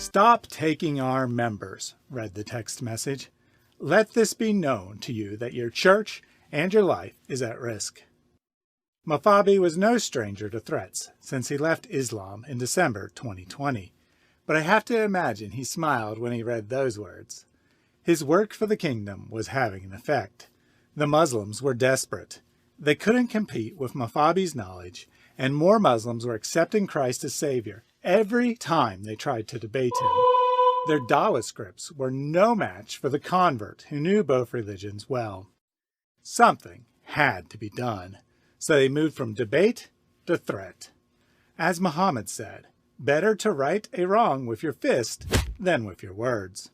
"Stop taking our members," read the text message. "Let this be known to you that your church and your life is at risk." Mafabi was no stranger to threats since he left Islam in December 2020, but I have to imagine he smiled when he read those words. His work for the kingdom was having an effect. The Muslims were desperate. They couldn't compete with Mafabi's knowledge, and more Muslims were accepting Christ as Savior every time they tried to debate him. Their Dawah scripts were no match for the convert who knew both religions well. Something had to be done, so they moved from debate to threat. As Muhammad said, better to right a wrong with your fist than with your words.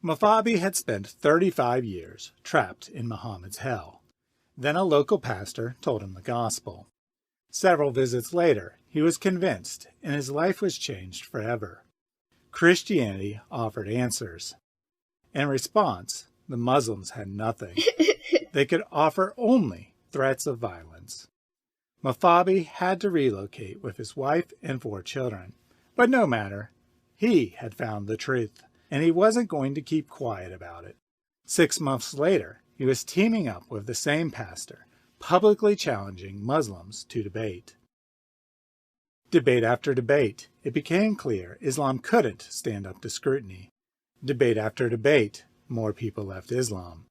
Mafabi had spent 35 years trapped in Muhammad's hell. Then a local pastor told him the gospel. Several visits later, he was convinced, and his life was changed forever. Christianity offered answers. In response, the Muslims had nothing. They could offer only threats of violence. Mafabi had to relocate with his wife and 4 children. But no matter, he had found the truth, and he wasn't going to keep quiet about it. 6 months later, he was teaming up with the same pastor, publicly challenging Muslims to debate. Debate after debate, it became clear Islam couldn't stand up to scrutiny. Debate after debate, more people left Islam.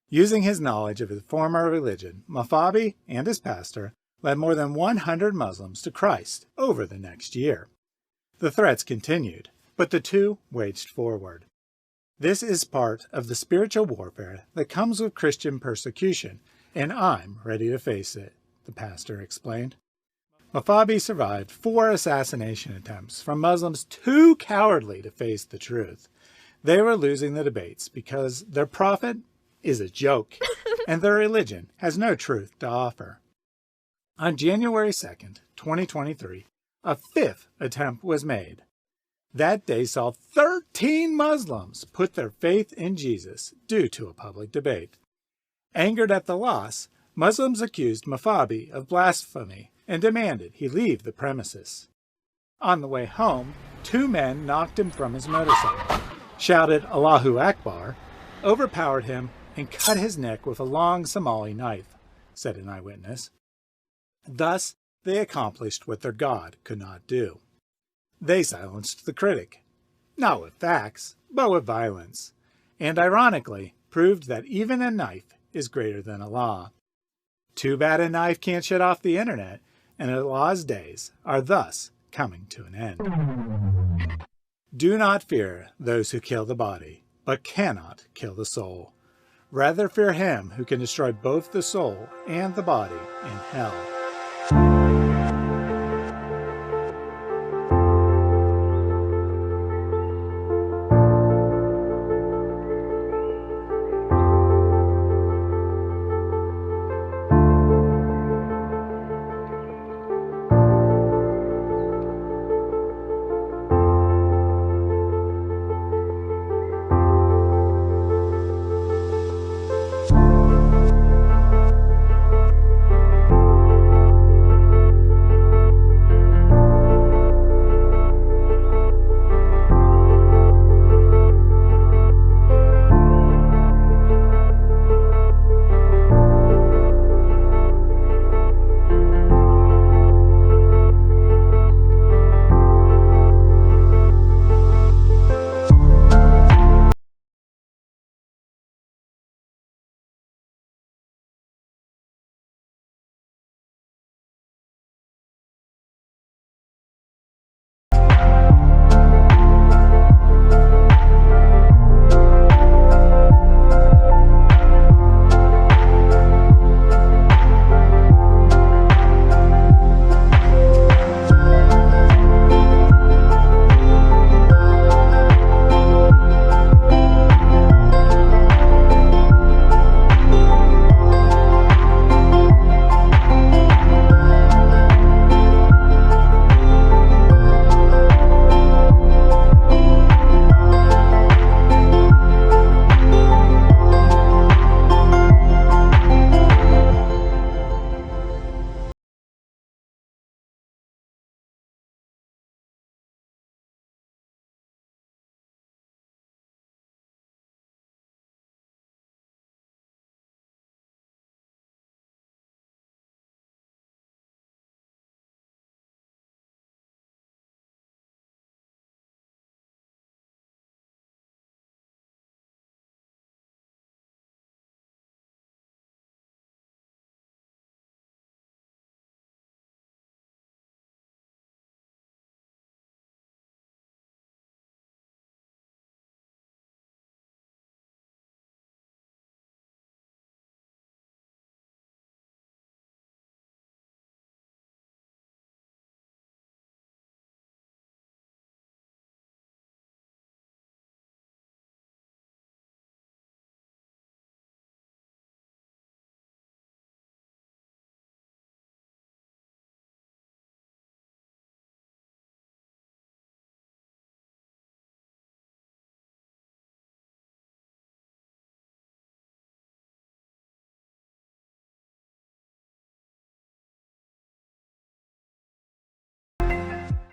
Using his knowledge of his former religion, Mafabi and his pastor led more than 100 Muslims to Christ over the next year. The threats continued, but the two waged forward. This is part of the spiritual warfare that comes with Christian persecution, and I'm ready to face it, the pastor explained. Mafabi survived 4 assassination attempts from Muslims too cowardly to face the truth. They were losing the debates because their prophet is a joke, and their religion has no truth to offer. On January 2nd, 2023, a 5th attempt was made. That day saw 13 Muslims put their faith in Jesus due to a public debate. Angered at the loss, Muslims accused Mafabi of blasphemy and demanded he leave the premises. On the way home, 2 men knocked him from his motorcycle, shouted Allahu Akbar, overpowered him, and cut his neck with a long Somali knife, said an eyewitness. Thus, they accomplished what their God could not do. They silenced the critic, not with facts, but with violence, and ironically proved that even a knife is greater than Allah. Too bad a knife can't shut off the internet, and Allah's days are thus coming to an end. Do not fear those who kill the body, but cannot kill the soul. Rather fear him who can destroy both the soul and the body in hell.